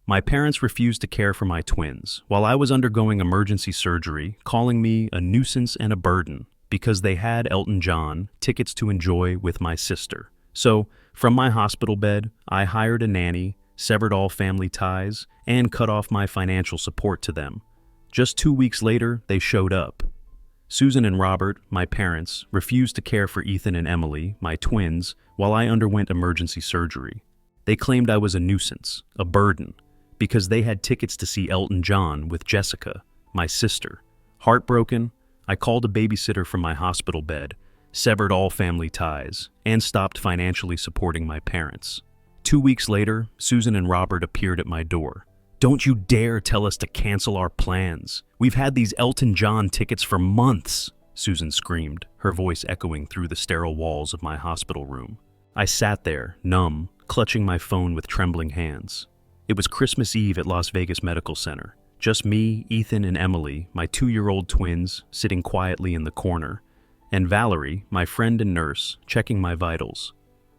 My parents refused to care for my twins, while I was undergoing emergency surgery, calling me a nuisance and a burden because they had Elton John tickets to enjoy with my sister. So, from my hospital bed, I hired a nanny, severed all family ties, and cut off my financial support to them. Just 2 weeks later, they showed up. Susan and Robert, my parents, refused to care for Ethan and Emily, my twins, while I underwent emergency surgery. They claimed I was a nuisance, a burden, because they had tickets to see Elton John with Jessica, my sister. Heartbroken, I called a babysitter from my hospital bed, severed all family ties, and stopped financially supporting my parents. 2 weeks later, Susan and Robert appeared at my door. "Don't you dare tell us to cancel our plans. We've had these Elton John tickets for months," Susan screamed, her voice echoing through the sterile walls of my hospital room. I sat there, numb, clutching my phone with trembling hands. It was Christmas Eve at Las Vegas Medical Center. Just me, Ethan, and Emily, my 2-year-old twins, sitting quietly in the corner, and Valerie, my friend and nurse, checking my vitals.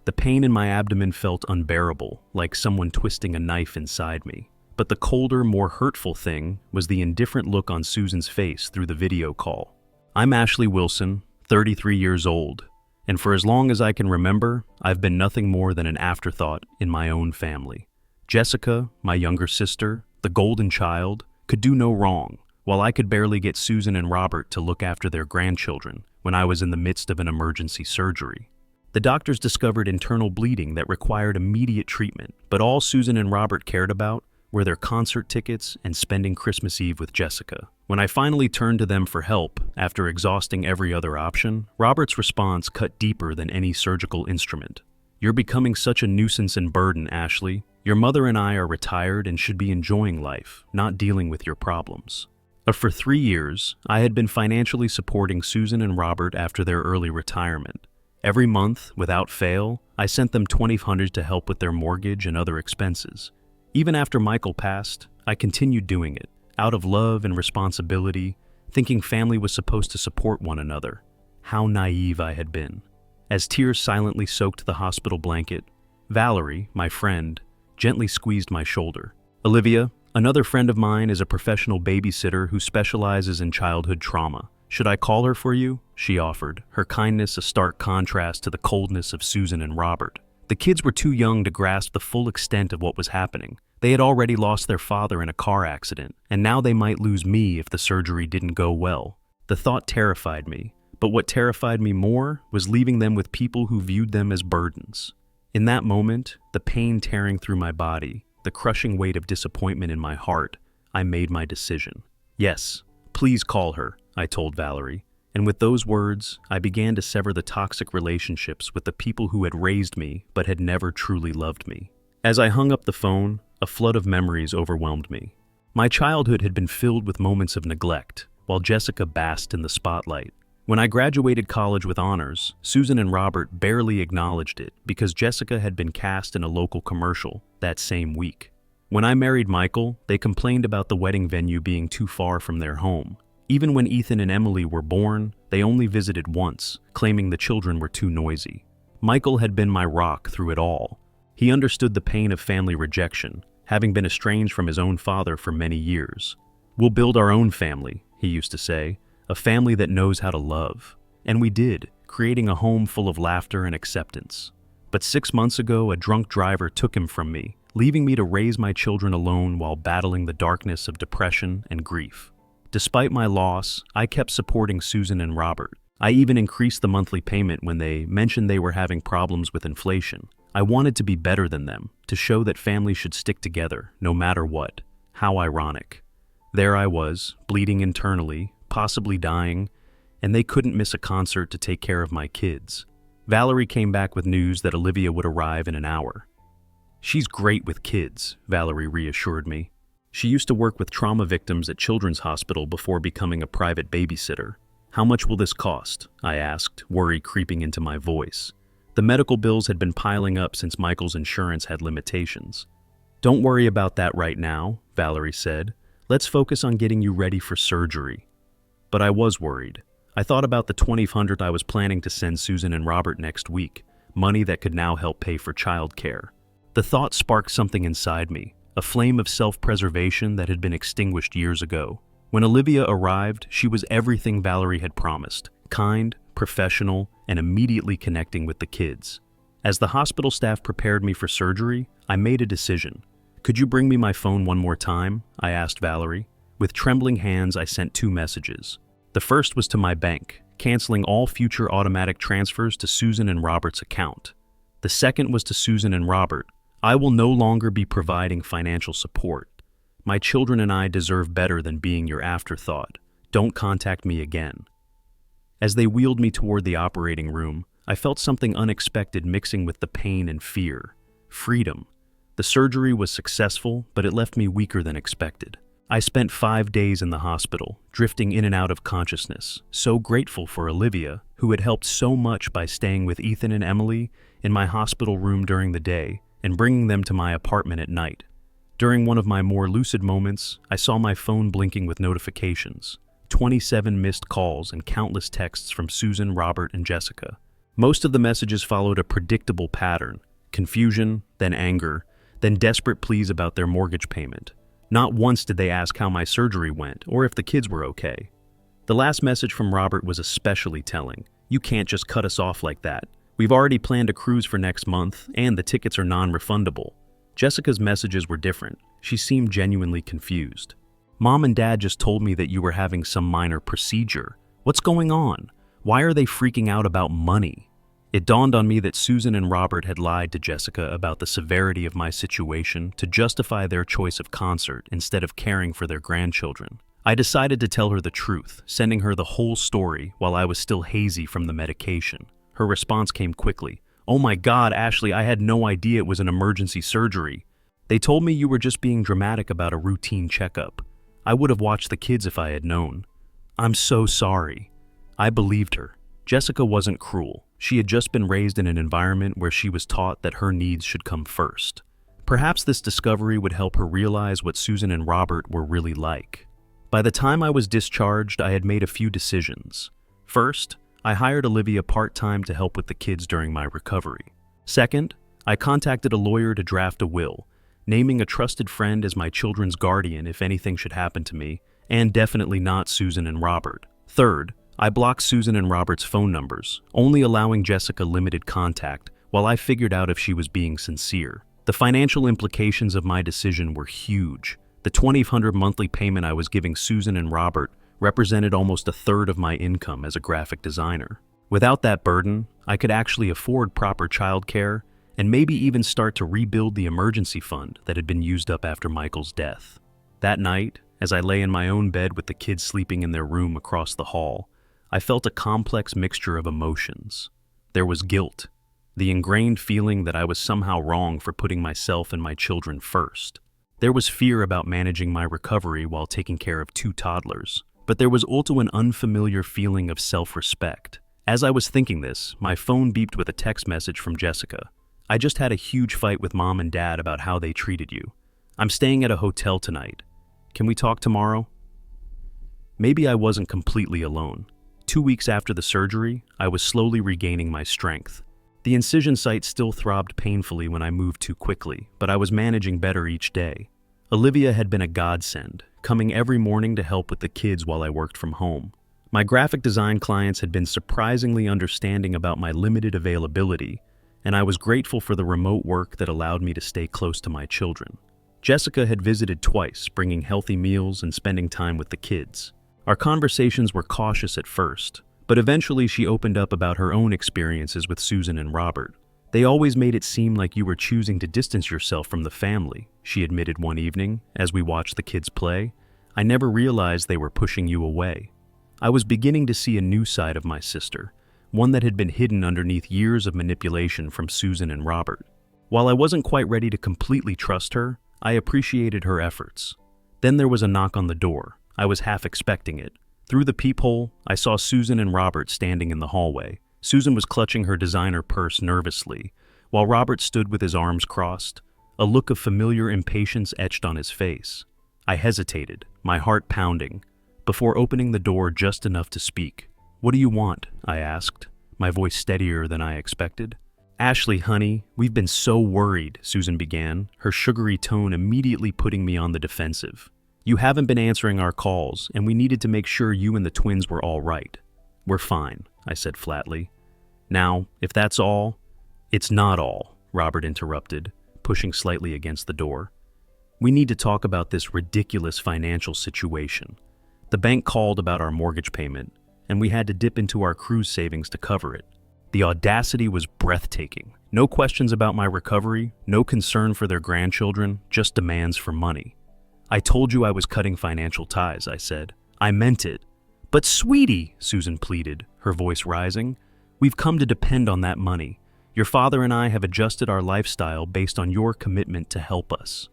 The pain in my abdomen felt unbearable, like someone twisting a knife inside me. But the colder, more hurtful thing was the indifferent look on Susan's face through the video call. "I'm Ashley Wilson, 33 years old, and for as long as I can remember, I've been nothing more than an afterthought in my own family. Jessica, my younger sister, the golden child, could do no wrong, while I could barely get Susan and Robert to look after their grandchildren when I was in the midst of an emergency surgery. The doctors discovered internal bleeding that required immediate treatment, but all Susan and Robert cared about were their concert tickets and spending Christmas Eve with Jessica. When I finally turned to them for help, after exhausting every other option, Robert's response cut deeper than any surgical instrument. "You're becoming such a nuisance and burden, Ashley. Your mother and I are retired and should be enjoying life, not dealing with your problems." For 3 years, I had been financially supporting Susan and Robert after their early retirement. Every month, without fail, I sent them $2,500 to help with their mortgage and other expenses. Even after Michael passed, I continued doing it, out of love and responsibility, thinking family was supposed to support one another. How naive I had been. As tears silently soaked the hospital blanket, Valerie, my friend, gently squeezed my shoulder. "Olivia, another friend of mine is a professional babysitter who specializes in childhood trauma. Should I call her for you?" she offered, her kindness a stark contrast to the coldness of Susan and Robert. The kids were too young to grasp the full extent of what was happening. They had already lost their father in a car accident, and now they might lose me if the surgery didn't go well. The thought terrified me, but what terrified me more was leaving them with people who viewed them as burdens. In that moment, the pain tearing through my body, the crushing weight of disappointment in my heart, I made my decision. "Yes, please call her," I told Valerie. And with those words, I began to sever the toxic relationships with the people who had raised me but had never truly loved me. As I hung up the phone, a flood of memories overwhelmed me. My childhood had been filled with moments of neglect, while Jessica basked in the spotlight. When I graduated college with honors, Susan and Robert barely acknowledged it because Jessica had been cast in a local commercial that same week. When I married Michael, they complained about the wedding venue being too far from their home. Even when Ethan and Emily were born, they only visited once, claiming the children were too noisy. Michael had been my rock through it all. He understood the pain of family rejection, having been estranged from his own father for many years. "We'll build our own family," he used to say, "a family that knows how to love." And we did, creating a home full of laughter and acceptance. But 6 months ago, a drunk driver took him from me, leaving me to raise my children alone while battling the darkness of depression and grief. Despite my loss, I kept supporting Susan and Robert. I even increased the monthly payment when they mentioned they were having problems with inflation. I wanted to be better than them, to show that families should stick together, no matter what. How ironic. There I was, bleeding internally, possibly dying, and they couldn't miss a concert to take care of my kids. Valerie came back with news that Olivia would arrive in an hour. "She's great with kids," Valerie reassured me. She used to work with trauma victims at Children's Hospital before becoming a private babysitter. "How much will this cost?" I asked, worry creeping into my voice. The medical bills had been piling up since Michael's insurance had limitations. "Don't worry about that right now," Valerie said. "Let's focus on getting you ready for surgery." But I was worried. I thought about the $2,500 I was planning to send Susan and Robert next week, money that could now help pay for childcare. The thought sparked something inside me, a flame of self-preservation that had been extinguished years ago. When Olivia arrived, she was everything Valerie had promised: kind, professional, and immediately connecting with the kids. As the hospital staff prepared me for surgery, I made a decision. "Could you bring me my phone one more time?" I asked Valerie. With trembling hands, I sent 2 messages. The first was to my bank, canceling all future automatic transfers to Susan and Robert's account. The second was to Susan and Robert. "I will no longer be providing financial support. My children and I deserve better than being your afterthought. Don't contact me again." As they wheeled me toward the operating room, I felt something unexpected mixing with the pain and fear. Freedom. The surgery was successful, but it left me weaker than expected. I spent 5 days in the hospital, drifting in and out of consciousness, so grateful for Olivia, who had helped so much by staying with Ethan and Emily in my hospital room during the day and bringing them to my apartment at night. During one of my more lucid moments, I saw my phone blinking with notifications, 27 missed calls and countless texts from Susan, Robert, and Jessica. Most of the messages followed a predictable pattern: confusion, then anger, then desperate pleas about their mortgage payment. Not once did they ask how my surgery went or if the kids were okay. The last message from Robert was especially telling. "You can't just cut us off like that. We've already planned a cruise for next month, and the tickets are non-refundable." Jessica's messages were different. She seemed genuinely confused. "Mom and Dad just told me that you were having some minor procedure. What's going on? Why are they freaking out about money?" It dawned on me that Susan and Robert had lied to Jessica about the severity of my situation to justify their choice of concert instead of caring for their grandchildren. I decided to tell her the truth, sending her the whole story while I was still hazy from the medication. Her response came quickly. "Oh my God, Ashley, I had no idea it was an emergency surgery. They told me you were just being dramatic about a routine checkup. I would have watched the kids if I had known. I'm so sorry." I believed her. Jessica wasn't cruel. She had just been raised in an environment where she was taught that her needs should come first. Perhaps this discovery would help her realize what Susan and Robert were really like. By the time I was discharged, I had made a few decisions. First, I hired Olivia part-time to help with the kids during my recovery. Second, I contacted a lawyer to draft a will, naming a trusted friend as my children's guardian if anything should happen to me, and definitely not Susan and Robert. Third, I blocked Susan and Robert's phone numbers, only allowing Jessica limited contact while I figured out if she was being sincere. The financial implications of my decision were huge. The $2,200 monthly payment I was giving Susan and Robert represented almost a third of my income as a graphic designer. Without that burden, I could actually afford proper childcare and maybe even start to rebuild the emergency fund that had been used up after Michael's death. That night, as I lay in my own bed with the kids sleeping in their room across the hall, I felt a complex mixture of emotions. There was guilt, the ingrained feeling that I was somehow wrong for putting myself and my children first. There was fear about managing my recovery while taking care of 2 toddlers, but there was also an unfamiliar feeling of self-respect. As I was thinking this, my phone beeped with a text message from Jessica. "I just had a huge fight with Mom and Dad about how they treated you. I'm staying at a hotel tonight. Can we talk tomorrow?" Maybe I wasn't completely alone. 2 weeks after the surgery, I was slowly regaining my strength. The incision site still throbbed painfully when I moved too quickly, but I was managing better each day. Olivia had been a godsend, coming every morning to help with the kids while I worked from home. My graphic design clients had been surprisingly understanding about my limited availability, and I was grateful for the remote work that allowed me to stay close to my children. Jessica had visited twice, bringing healthy meals and spending time with the kids. Our conversations were cautious at first, but eventually she opened up about her own experiences with Susan and Robert. "They always made it seem like you were choosing to distance yourself from the family," she admitted one evening as we watched the kids play. "I never realized they were pushing you away." I was beginning to see a new side of my sister, one that had been hidden underneath years of manipulation from Susan and Robert. While I wasn't quite ready to completely trust her, I appreciated her efforts. Then there was a knock on the door. I was half expecting it. Through the peephole, I saw Susan and Robert standing in the hallway. Susan was clutching her designer purse nervously, while Robert stood with his arms crossed, a look of familiar impatience etched on his face. I hesitated, my heart pounding, before opening the door just enough to speak. "What do you want?" I asked, my voice steadier than I expected. Ashley, honey, we've been so worried, Susan began, her sugary tone immediately putting me on the defensive. You haven't been answering our calls, and we needed to make sure you and the twins were all right. We're fine, I said flatly. Now, if that's all— It's not all, Robert interrupted, pushing slightly against the door. We need to talk about this ridiculous financial situation. The bank called about our mortgage payment, and we had to dip into our cruise savings to cover it. The audacity was breathtaking. No questions about my recovery, no concern for their grandchildren, just demands for money. I told you I was cutting financial ties, I said. I meant it. But sweetie, Susan pleaded, her voice rising, we've come to depend on that money. Your father and I have adjusted our lifestyle based on your commitment to help us.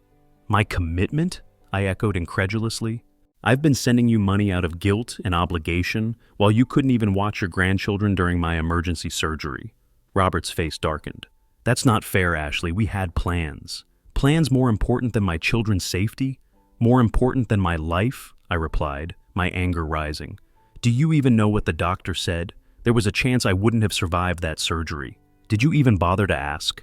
My commitment? I echoed incredulously. I've been sending you money out of guilt and obligation while you couldn't even watch your grandchildren during my emergency surgery. Robert's face darkened. That's not fair, Ashley. We had plans. Plans more important than my children's safety? More important than my life? I replied, my anger rising. Do you even know what the doctor said? There was a chance I wouldn't have survived that surgery. Did you even bother to ask?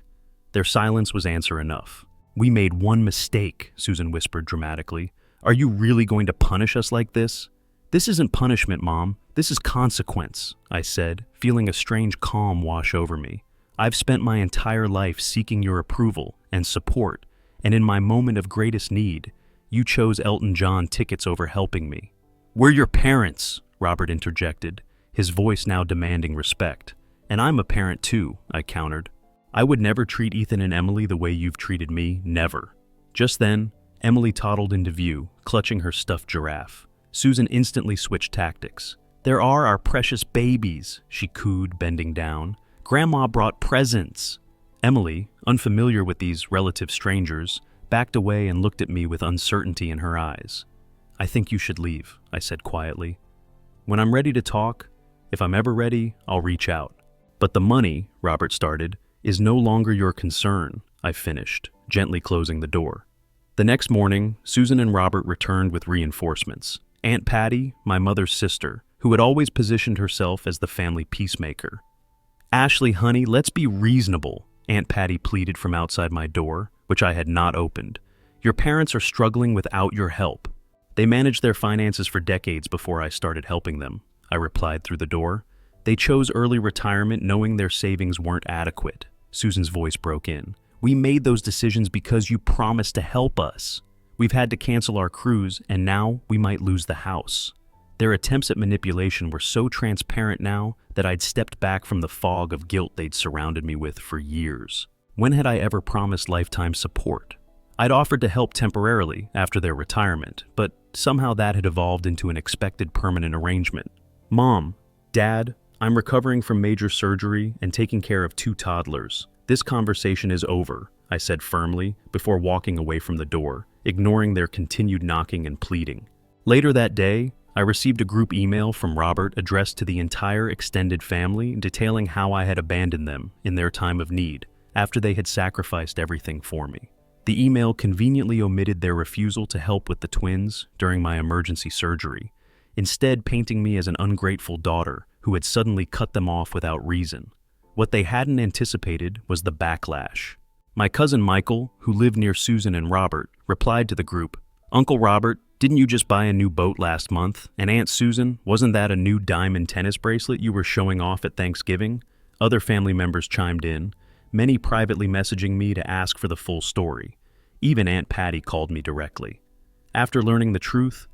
Their silence was answer enough. We made one mistake, Susan whispered dramatically. Are you really going to punish us like this? This isn't punishment, Mom. This is consequence, I said, feeling a strange calm wash over me. I've spent my entire life seeking your approval and support, and in my moment of greatest need, you chose Elton John tickets over helping me. We're your parents, Robert interjected, his voice now demanding respect. And I'm a parent too, I countered. I would never treat Ethan and Emily the way you've treated me, never. Just then, Emily toddled into view, clutching her stuffed giraffe. Susan instantly switched tactics. There are our precious babies, she cooed, bending down. Grandma brought presents. Emily, unfamiliar with these relative strangers, backed away and looked at me with uncertainty in her eyes. I think you should leave, I said quietly. When I'm ready to talk, if I'm ever ready, I'll reach out. But the money, Robert started, is no longer your concern, I finished, gently closing the door. The next morning, Susan and Robert returned with reinforcements. Aunt Patty, my mother's sister, who had always positioned herself as the family peacemaker. Ashley, honey, let's be reasonable, Aunt Patty pleaded from outside my door, which I had not opened. Your parents are struggling without your help. They managed their finances for decades before I started helping them, I replied through the door. They chose early retirement knowing their savings weren't adequate. Susan's voice broke in. We made those decisions because you promised to help us. We've had to cancel our cruise, and now we might lose the house. Their attempts at manipulation were so transparent now that I'd stepped back from the fog of guilt they'd surrounded me with for years. When had I ever promised lifetime support? I'd offered to help temporarily after their retirement, but somehow that had evolved into an expected permanent arrangement. Mom, Dad, I'm recovering from major surgery and taking care of 2 toddlers. This conversation is over, I said firmly before walking away from the door, ignoring their continued knocking and pleading. Later that day, I received a group email from Robert addressed to the entire extended family detailing how I had abandoned them in their time of need after they had sacrificed everything for me. The email conveniently omitted their refusal to help with the twins during my emergency surgery, instead painting me as an ungrateful daughter who had suddenly cut them off without reason. What they hadn't anticipated was the backlash. My cousin Michael, who lived near Susan and Robert, replied to the group, Uncle Robert, didn't you just buy a new boat last month? And Aunt Susan, wasn't that a new diamond tennis bracelet you were showing off at Thanksgiving? Other family members chimed in, many privately messaging me to ask for the full story. Even Aunt Patty called me directly. After learning the truth,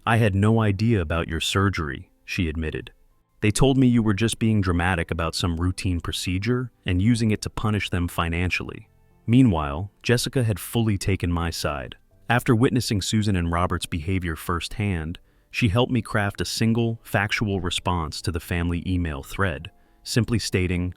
I had no idea about your surgery, she admitted. They told me you were just being dramatic about some routine procedure and using it to punish them financially. Meanwhile, Jessica had fully taken my side. After witnessing Susan and Robert's behavior firsthand, she helped me craft a single, factual response to the family email thread, simply stating,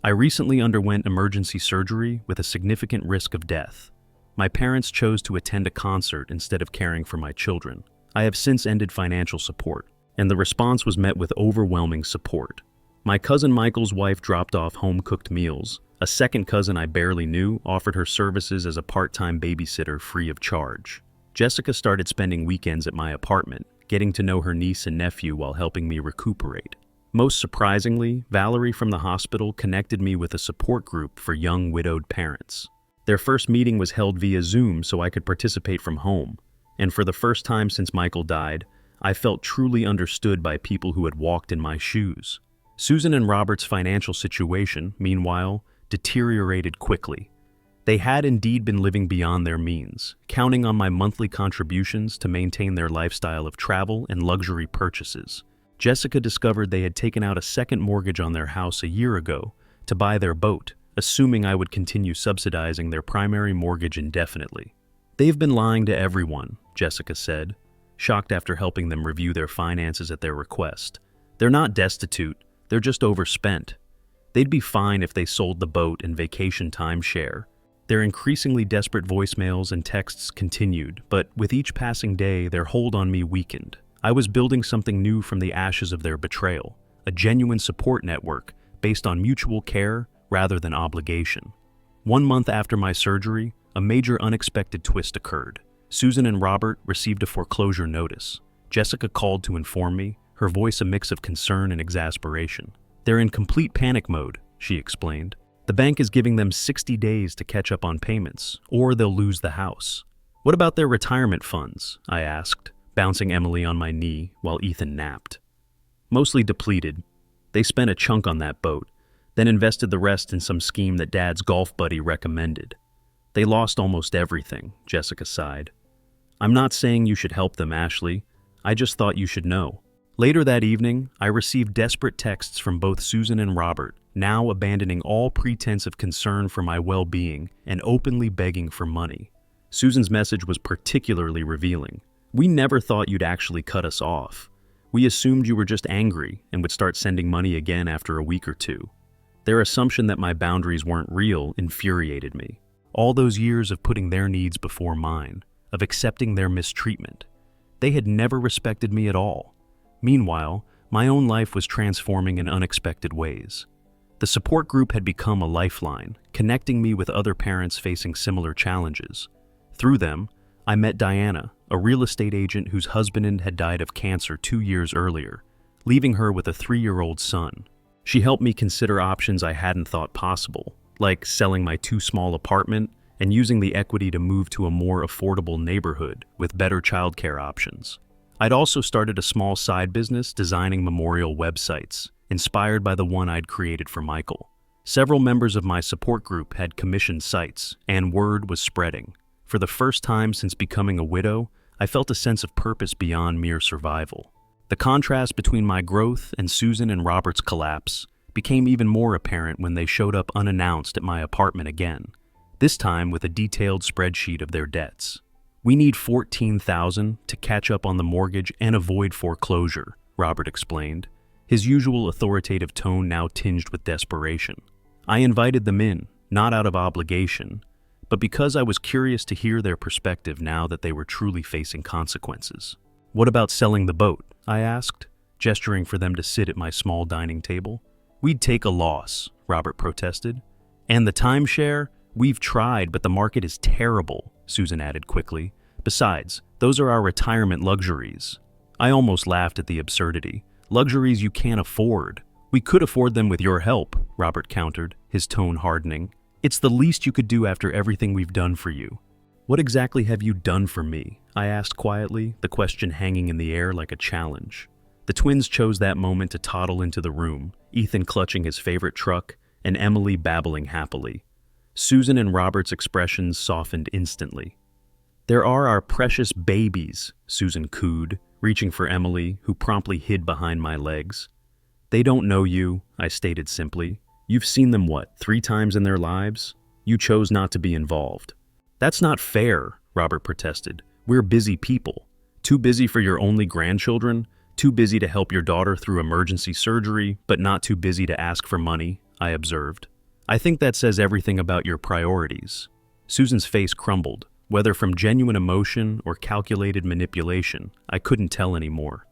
I recently underwent emergency surgery with a significant risk of death. My parents chose to attend a concert instead of caring for my children. I have since ended financial support, and the response was met with overwhelming support. My cousin Michael's wife dropped off home-cooked meals. A second cousin I barely knew offered her services as a part-time babysitter free of charge. Jessica started spending weekends at my apartment, getting to know her niece and nephew while helping me recuperate. Most surprisingly, Valerie from the hospital connected me with a support group for young widowed parents. Their first meeting was held via Zoom so I could participate from home, and for the first time since Michael died, I felt truly understood by people who had walked in my shoes. Susan and Robert's financial situation, meanwhile, deteriorated quickly. They had indeed been living beyond their means, counting on my monthly contributions to maintain their lifestyle of travel and luxury purchases. Jessica discovered they had taken out a second mortgage on their house a year ago to buy their boat, assuming I would continue subsidizing their primary mortgage indefinitely. "They've been lying to everyone," Jessica said, shocked after helping them review their finances at their request. "They're not destitute, they're just overspent. They'd be fine if they sold the boat and vacation timeshare." Their increasingly desperate voicemails and texts continued, but with each passing day, their hold on me weakened. I was building something new from the ashes of their betrayal, a genuine support network based on mutual care rather than obligation. 1 month after my surgery, a major unexpected twist occurred. Susan and Robert received a foreclosure notice. Jessica called to inform me, her voice a mix of concern and exasperation. "They're in complete panic mode," she explained. "The bank is giving them 60 days to catch up on payments, or they'll lose the house." "What about their retirement funds?" I asked, bouncing Emily on my knee while Ethan napped. "Mostly depleted. They spent a chunk on that boat, then invested the rest in some scheme that Dad's golf buddy recommended. They lost almost everything," Jessica sighed. "I'm not saying you should help them, Ashley. I just thought you should know." Later that evening, I received desperate texts from both Susan and Robert, now abandoning all pretense of concern for my well-being and openly begging for money. Susan's message was particularly revealing. "We never thought you'd actually cut us off. We assumed you were just angry and would start sending money again after a week or two." Their assumption that my boundaries weren't real infuriated me. All those years of putting their needs before mine, of accepting their mistreatment. They had never respected me at all. Meanwhile, my own life was transforming in unexpected ways. The support group had become a lifeline, connecting me with other parents facing similar challenges. Through them, I met Diana, a real estate agent whose husband had died of cancer 2 years earlier, leaving her with a 3-year-old son. She helped me consider options I hadn't thought possible, like selling my too small apartment and using the equity to move to a more affordable neighborhood with better childcare options. I'd also started a small side business designing memorial websites, inspired by the one I'd created for Michael. Several members of my support group had commissioned sites, and word was spreading. For the first time since becoming a widow, I felt a sense of purpose beyond mere survival. The contrast between my growth and Susan and Robert's collapse became even more apparent when they showed up unannounced at my apartment again, this time with a detailed spreadsheet of their debts. "We need $14,000 to catch up on the mortgage and avoid foreclosure," Robert explained, his usual authoritative tone now tinged with desperation. I invited them in, not out of obligation, but because I was curious to hear their perspective now that they were truly facing consequences. "What about selling the boat?" I asked, gesturing for them to sit at my small dining table. "We'd take a loss," Robert protested. "And the timeshare? We've tried, but the market is terrible," Susan added quickly. "Besides, those are our retirement luxuries." I almost laughed at the absurdity. "Luxuries you can't afford." "We could afford them with your help," Robert countered, his tone hardening. "It's the least you could do after everything we've done for you." "What exactly have you done for me?" I asked quietly, the question hanging in the air like a challenge. The twins chose that moment to toddle into the room, Ethan clutching his favorite truck, and Emily babbling happily. Susan and Robert's expressions softened instantly. "There are our precious babies," Susan cooed, reaching for Emily, who promptly hid behind my legs. "They don't know you," I stated simply. "You've seen them, 3 times in their lives? You chose not to be involved." "That's not fair," Robert protested. "We're busy people. Too busy for your only grandchildren? Too busy to help your daughter through emergency surgery, but not too busy to ask for money," I observed. "I think that says everything about your priorities." Susan's face crumbled. Whether from genuine emotion or calculated manipulation, I couldn't tell anymore.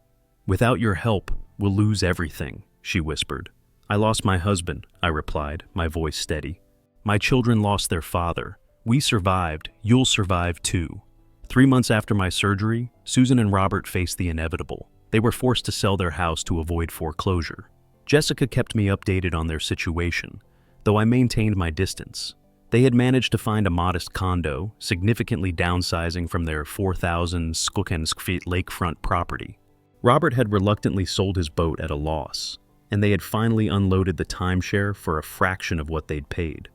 "Without your help, we'll lose everything," she whispered. "I lost my husband," I replied, my voice steady. "My children lost their father. We survived. You'll survive too." 3 months after my surgery, Susan and Robert faced the inevitable. They were forced to sell their house to avoid foreclosure. Jessica kept me updated on their situation, though I maintained my distance. They had managed to find a modest condo, significantly downsizing from their 4,000 square feet lakefront property. Robert had reluctantly sold his boat at a loss, and they had finally unloaded the timeshare for a fraction of what they'd paid.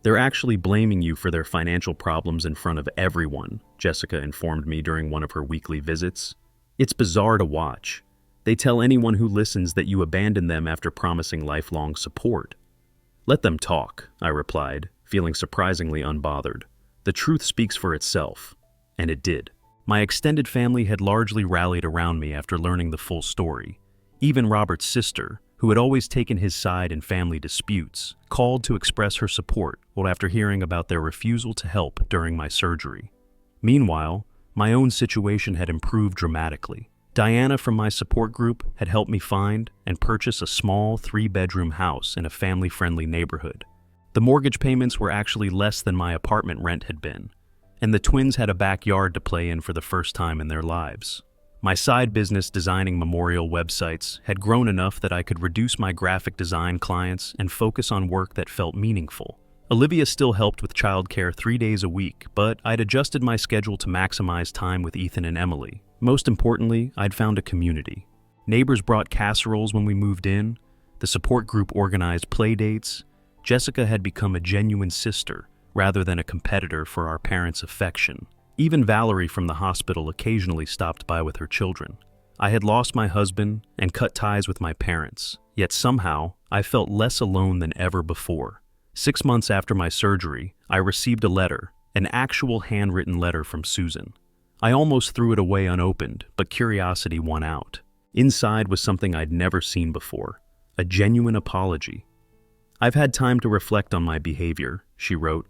They're actually blaming you for their financial problems in front of everyone, Jessica informed me during one of her weekly visits. It's bizarre to watch. They tell anyone who listens that you abandoned them after promising lifelong support. Let them talk, I replied, feeling surprisingly unbothered. The truth speaks for itself, and it did. My extended family had largely rallied around me after learning the full story. Even Robert's sister, who had always taken his side in family disputes, called to express her support after hearing about their refusal to help during my surgery. Meanwhile, my own situation had improved dramatically. Diana from my support group had helped me find and purchase a small 3-bedroom house in a family-friendly neighborhood. The mortgage payments were actually less than my apartment rent had been, and the twins had a backyard to play in for the first time in their lives. My side business designing memorial websites had grown enough that I could reduce my graphic design clients and focus on work that felt meaningful. Olivia still helped with childcare 3 days a week, but I'd adjusted my schedule to maximize time with Ethan and Emily. Most importantly, I'd found a community. Neighbors brought casseroles when we moved in, the support group organized play dates. Jessica had become a genuine sister rather than a competitor for our parents' affection. Even Valerie from the hospital occasionally stopped by with her children. I had lost my husband and cut ties with my parents, yet somehow I felt less alone than ever before. 6 months after my surgery, I received a letter, an actual handwritten letter from Susan. I almost threw it away unopened, but curiosity won out. Inside was something I'd never seen before, a genuine apology. "I've had time to reflect on my behavior," she wrote.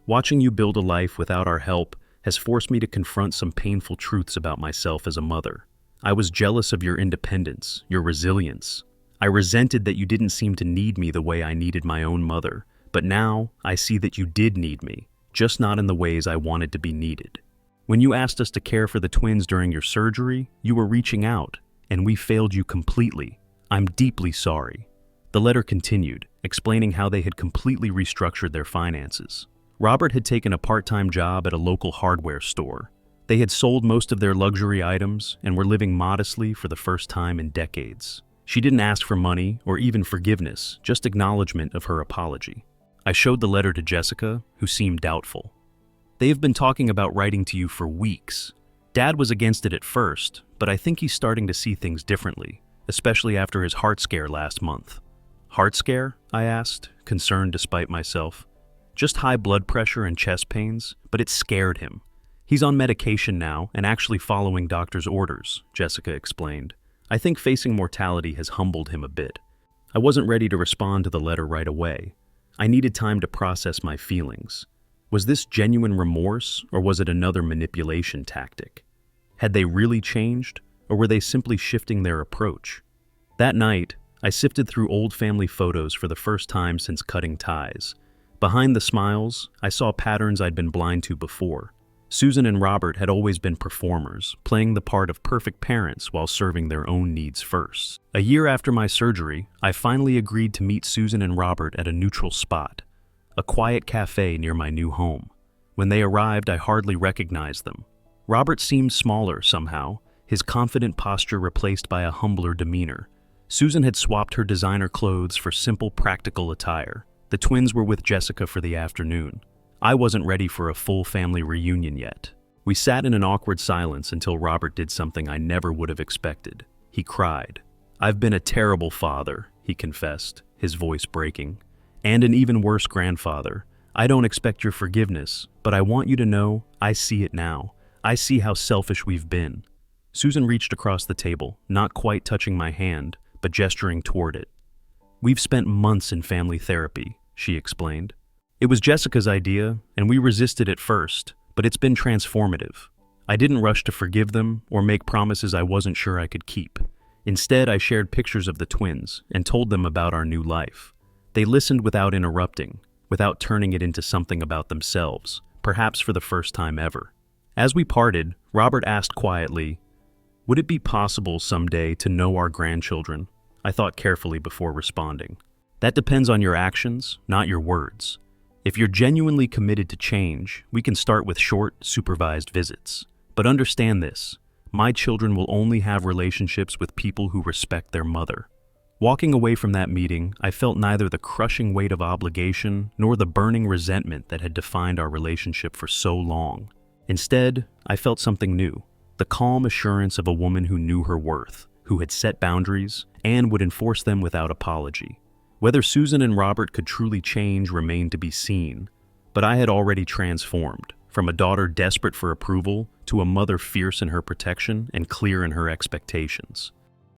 "Watching you build a life without our help has forced me to confront some painful truths about myself as a mother. I was jealous of your independence, your resilience. I resented that you didn't seem to need me the way I needed my own mother, but now I see that you did need me, just not in the ways I wanted to be needed. When you asked us to care for the twins during your surgery, you were reaching out, and we failed you completely. I'm deeply sorry." The letter continued, explaining how they had completely restructured their finances. Robert had taken a part-time job at a local hardware store. They had sold most of their luxury items and were living modestly for the first time in decades. She didn't ask for money or even forgiveness, just acknowledgement of her apology. I showed the letter to Jessica, who seemed doubtful. "They have been talking about writing to you for weeks. Dad was against it at first, but I think he's starting to see things differently, especially after his heart scare last month." "Heart scare?" I asked, concerned despite myself. "Just high blood pressure and chest pains, but it scared him. He's on medication now and actually following doctor's orders," Jessica explained. "I think facing mortality has humbled him a bit." I wasn't ready to respond to the letter right away. I needed time to process my feelings. Was this genuine remorse, or was it another manipulation tactic? Had they really changed, or were they simply shifting their approach? That night, I sifted through old family photos for the first time since cutting ties. Behind the smiles, I saw patterns I'd been blind to before. Susan and Robert had always been performers, playing the part of perfect parents while serving their own needs first. A year after my surgery, I finally agreed to meet Susan and Robert at a neutral spot, a quiet cafe near my new home. When they arrived, I hardly recognized them. Robert seemed smaller somehow, his confident posture replaced by a humbler demeanor. Susan had swapped her designer clothes for simple, practical attire. The twins were with Jessica for the afternoon. I wasn't ready for a full family reunion yet. We sat in an awkward silence until Robert did something I never would have expected. He cried. "I've been a terrible father," he confessed, his voice breaking. "And an even worse grandfather. I don't expect your forgiveness, but I want you to know I see it now. I see how selfish we've been." Susan reached across the table, not quite touching my hand, but gesturing toward it. "We've spent months in family therapy," she explained. "It was Jessica's idea, and we resisted at first, but it's been transformative. I didn't rush to forgive them or make promises I wasn't sure I could keep. Instead, I shared pictures of the twins and told them about our new life. They listened without interrupting, without turning it into something about themselves, perhaps for the first time ever. As we parted, Robert asked quietly, "Would it be possible someday to know our grandchildren? I thought carefully before responding. That depends on your actions, not your words. If you're genuinely committed to change, we can start with short, supervised visits. But understand this, my children will only have relationships with people who respect their mother. Walking away from that meeting, I felt neither the crushing weight of obligation nor the burning resentment that had defined our relationship for so long. Instead, I felt something new, the calm assurance of a woman who knew her worth, who had set boundaries, and would enforce them without apology. Whether Susan and Robert could truly change remained to be seen, but I had already transformed, from a daughter desperate for approval to a mother fierce in her protection and clear in her expectations.